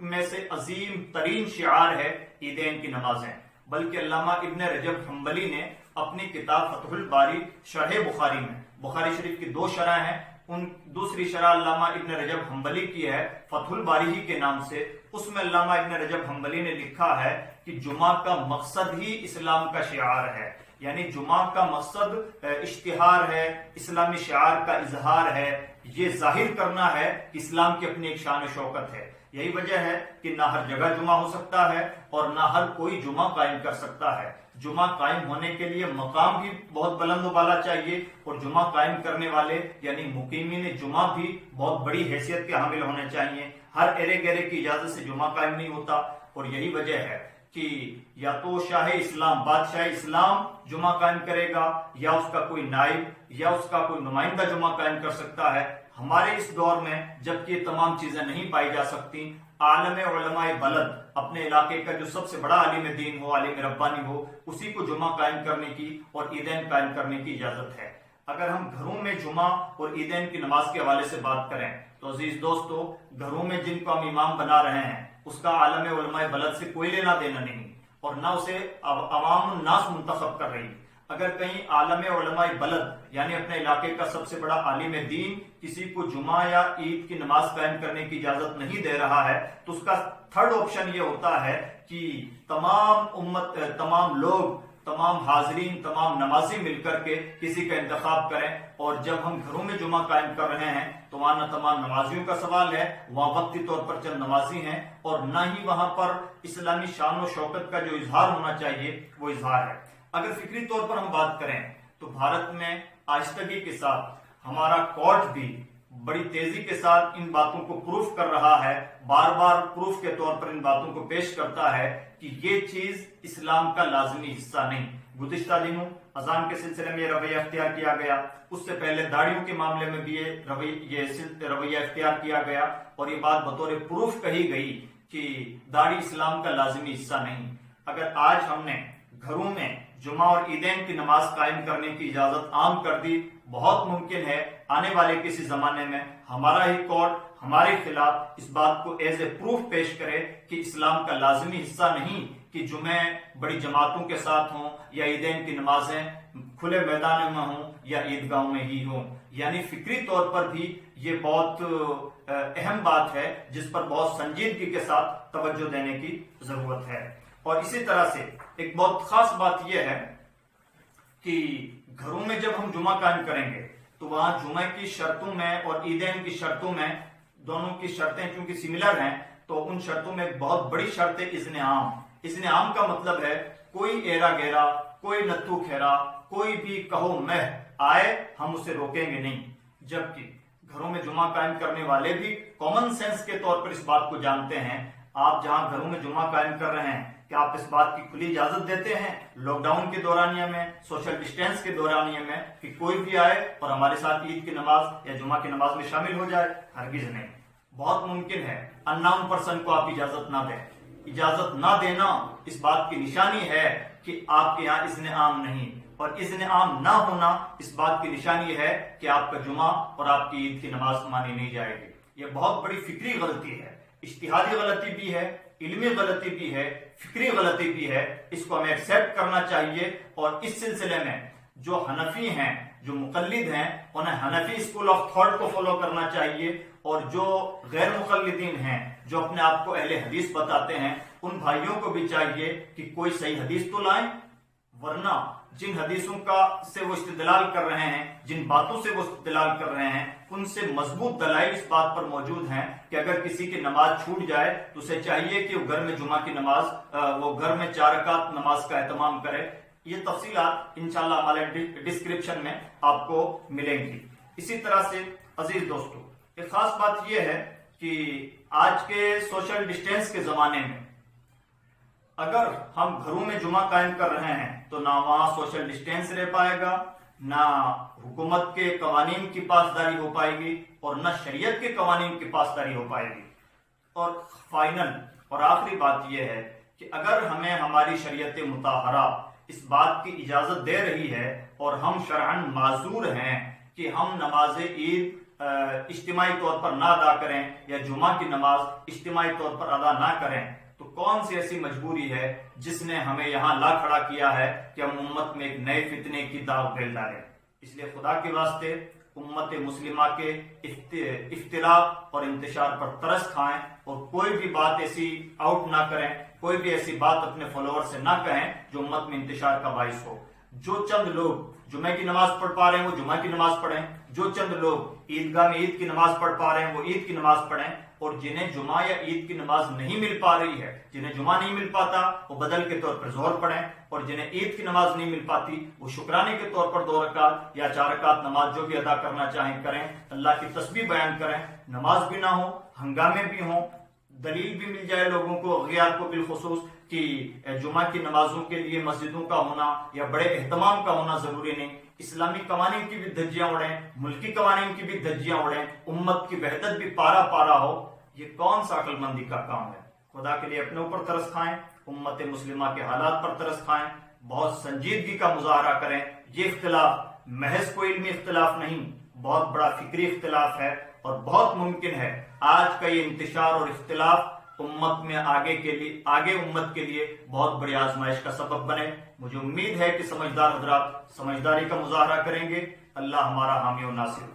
میں سے عظیم ترین شعار ہے عیدین کی نمازیں، بلکہ علامہ ابن رجب حنبلی نے اپنی کتاب فتح الباری شرح بخاری میں، بخاری شریف کی 2 شرح ہیں، ان دوسری شرح علامہ ابن رجب حنبلی کی ہے فتح الباری ہی کے نام سے، اس میں علامہ ابن رجب حنبلی نے لکھا ہے کہ جمعہ کا مقصد ہی اسلام کا شعار ہے، یعنی جمعہ کا مقصد اشتہار ہے، اسلامی شعار کا اظہار ہے، یہ ظاہر کرنا ہے کہ اسلام کی اپنی ایک شان و شوکت ہے۔ یہی وجہ ہے کہ نہ ہر جگہ جمعہ ہو سکتا ہے اور نہ ہر کوئی جمعہ قائم کر سکتا ہے۔ جمعہ قائم ہونے کے لیے مقام بھی بہت بلند و بالا چاہیے، اور جمعہ قائم کرنے والے یعنی مقیمین جمعہ بھی بہت بڑی حیثیت کے حامل ہونے چاہیے۔ ہر ایرے گیرے کی اجازت سے جمعہ قائم نہیں ہوتا، اور یہی وجہ ہے کہ یا تو شاہ اسلام، بادشاہ اسلام جمعہ قائم کرے گا، یا اس کا کوئی نائب یا اس کا کوئی نمائندہ جمعہ قائم کر سکتا ہے۔ ہمارے اس دور میں جب کہ یہ تمام چیزیں نہیں پائی جا سکتی، عالم علماء بلد اپنے علاقے کا جو سب سے بڑا عالم دین ہو، عالم ربانی ہو، اسی کو جمعہ قائم کرنے کی اور عیدین قائم کرنے کی اجازت ہے۔ اگر ہم گھروں میں جمعہ اور عیدین کی نماز کے حوالے سے بات کریں تو عزیز دوستو، گھروں میں جن کو ہم امام بنا رہے ہیں اس کا عالم علماء بلد سے کوئی لینا دینا نہیں، اور نہ اسے عوام الناس منتخب کر رہی۔ اگر کہیں عالم علماء بلد یعنی اپنے علاقے کا سب سے بڑا عالم دین کسی کو جمعہ یا عید کی نماز قائم کرنے کی اجازت نہیں دے رہا ہے تو اس کا تھرڈ آپشن یہ ہوتا ہے کہ تمام امت، تمام لوگ، تمام حاضرین، تمام نمازی مل کر کے کسی کا انتخاب کریں، اور جب ہم گھروں میں جمعہ قائم کر رہے ہیں تو وہاں نہ تمام نمازیوں کا سوال ہے، وہاں وقتی طور پر چند نمازی ہیں، اور نہ ہی وہاں پر اسلامی شان و شوکت کا جو اظہار ہونا چاہیے وہ اظہار ہے۔ اگر فکری طور پر ہم بات کریں تو بھارت میں آہستگی کے ساتھ ہمارا کورٹ بھی بڑی تیزی کے ساتھ ان باتوں کو پروف کر رہا ہے، بار بار پروف کے طور پر ان باتوں کو پیش کرتا ہے کہ یہ چیز اسلام کا لازمی حصہ نہیں۔ گزشتہ دنوں اذان کے سلسلے میں یہ رویہ اختیار کیا گیا، اس سے پہلے داڑھیوں کے معاملے میں بھی یہ رویہ اختیار کیا گیا، اور یہ بات بطور پروف کہی گئی کہ داڑھی اسلام کا لازمی حصہ نہیں۔ اگر آج ہم نے گھروں میں جمعہ اور عیدین کی نماز قائم کرنے کی اجازت عام کر دی، بہت ممکن ہے آنے والے کسی زمانے میں ہمارا ہی کورٹ ہمارے خلاف اس بات کو ایز اے پروف پیش کرے کہ اسلام کا لازمی حصہ نہیں کہ جمعے بڑی جماعتوں کے ساتھ ہوں یا عیدین کی نمازیں کھلے میدان میں ہوں یا عیدگاہوں میں ہی ہوں۔ یعنی فکری طور پر بھی یہ بہت اہم بات ہے جس پر بہت سنجیدگی کے ساتھ توجہ دینے کی ضرورت ہے۔ اور اسی طرح سے ایک بہت خاص بات یہ ہے کہ گھروں میں جب ہم جمعہ قائم کریں گے تو وہاں جمعہ کی شرطوں میں اور عیدین کی شرطوں میں، دونوں کی شرطیں چونکہ سملر ہیں، تو ان شرطوں میں بہت بڑی شرط ہے اذن عام۔ اذن عام کا مطلب ہے کوئی ایرا گیرا، کوئی نتھو کھیرا، کوئی بھی کہو مہ آئے ہم اسے روکیں گے نہیں۔ جبکہ گھروں میں جمعہ قائم کرنے والے بھی کامن سینس کے طور پر اس بات کو جانتے ہیں۔ آپ جہاں گھروں میں جمعہ قائم کر رہے ہیں کہ آپ اس بات کی کھلی اجازت دیتے ہیں لاک ڈاؤن کے دورانیہ میں، سوشل ڈسٹینس کے دورانیہ میں، کہ کوئی بھی آئے اور ہمارے ساتھ عید کی نماز یا جمعہ کی نماز میں شامل ہو جائے؟ ہرگز نہیں۔ بہت ممکن ہے اننون پرسن کو آپ اجازت نہ دیں۔ اجازت نہ دینا اس بات کی نشانی ہے کہ آپ کے یہاں اذن عام نہیں، اور اذن عام نہ ہونا اس بات کی نشانی ہے کہ آپ کا جمعہ اور آپ کی عید کی نماز مانی نہیں جائے گی۔ یہ بہت بڑی فکری غلطی ہے، اجتہادی غلطی بھی ہے، علمی غلطی بھی ہے، فکری غلطی بھی ہے۔ اس کو ہمیں ایکسیپٹ کرنا چاہیے، اور اس سلسلے میں جو حنفی ہیں، جو مقلد ہیں، انہیں حنفی اسکول آف تھاٹ کو فالو کرنا چاہیے، اور جو غیر مقلدین ہیں، جو اپنے آپ کو اہل حدیث بتاتے ہیں، ان بھائیوں کو بھی چاہیے کہ کوئی صحیح حدیث تو لائیں، ورنہ جن حدیثوں سے وہ استدلال کر رہے ہیں، جن باتوں سے وہ استدلال کر رہے ہیں، ان سے مضبوط دلائل اس بات پر موجود ہیں کہ اگر کسی کی نماز چھوٹ جائے تو اسے چاہیے کہ وہ گھر میں جمعہ کی نماز، وہ گھر میں 4 رکعت نماز کا اہتمام کرے۔ یہ تفصیلات انشاءاللہ ہمارے ڈسکرپشن میں آپ کو ملیں گی۔ اسی طرح سے عزیز دوستو، ایک خاص بات یہ ہے کہ آج کے سوشل ڈسٹینس کے زمانے میں اگر ہم گھروں میں جمعہ قائم کر رہے ہیں تو نہ وہاں سوشل ڈسٹینس رہ پائے گا، نہ حکومت کے قوانین کی پاسداری ہو پائے گی، اور نہ شریعت کے قوانین کی پاسداری ہو پائے گی۔ اور فائنل اور آخری بات یہ ہے کہ اگر ہمیں ہماری شریعت مطہرہ اس بات کی اجازت دے رہی ہے اور ہم شرعاً معذور ہیں کہ ہم نماز عید اجتماعی طور پر نہ ادا کریں یا جمعہ کی نماز اجتماعی طور پر ادا نہ کریں، تو کون سی ایسی مجبوری ہے جس نے ہمیں یہاں لا کھڑا کیا ہے کہ ہم امت میں ایک نئے فتنے کی داغ ڈال ڈالیں؟ اس لیے خدا کے واسطے امت مسلمہ کے اختلاف اور انتشار پر ترس کھائیں اور کوئی بھی بات ایسی آؤٹ نہ کریں، کوئی بھی ایسی بات اپنے فالوور سے نہ کہیں جو امت میں انتشار کا باعث ہو۔ جو چند لوگ جمعہ کی نماز پڑھ پا رہے ہیں وہ جمعہ کی نماز پڑھیں، جو چند لوگ عیدگاہ میں عید کی نماز پڑھ پا رہے ہیں وہ عید کی نماز پڑھیں، اور جنہیں جمعہ یا عید کی نماز نہیں مل پا رہی ہے، جنہیں جمعہ نہیں مل پاتا، وہ بدل کے طور پر ظہر پڑھیں، اور جنہیں عید کی نماز نہیں مل پاتی وہ شکرانے کے طور پر 2 رکعت یا 4 رکعت نماز جو بھی ادا کرنا چاہیں کریں، اللہ کی تسبیح بیان کریں، نماز بھی نہ ہو، ہنگامے بھی ہوں، دلیل بھی مل جائے لوگوں کو، اغیار کو بالخصوص، کہ جمعہ کی نمازوں کے لیے مسجدوں کا ہونا یا بڑے اہتمام کا ہونا ضروری نہیں، اسلامی قوانین کی بھی دھجیاں اڑیں، ملکی قوانین کی بھی دھجیاں اڑیں، امت کی وحدت بھی پارا پارا ہو، یہ کون سا عقل مندی کا کام ہے؟ خدا کے لیے اپنے اوپر ترس کھائیں، امت مسلمہ کے حالات پر ترس کھائیں، بہت سنجیدگی کا مظاہرہ کریں۔ یہ اختلاف محض کوئی علمی اختلاف نہیں، بہت بڑا فکری اختلاف ہے، اور بہت ممکن ہے آج کا یہ انتشار اور اختلاف امت میں آگے امت کے لیے بہت بڑی آزمائش کا سبب بنے۔ مجھے امید ہے کہ سمجھدار حضرات سمجھداری کا مظاہرہ کریں گے۔ اللہ ہمارا حامی و ناصر۔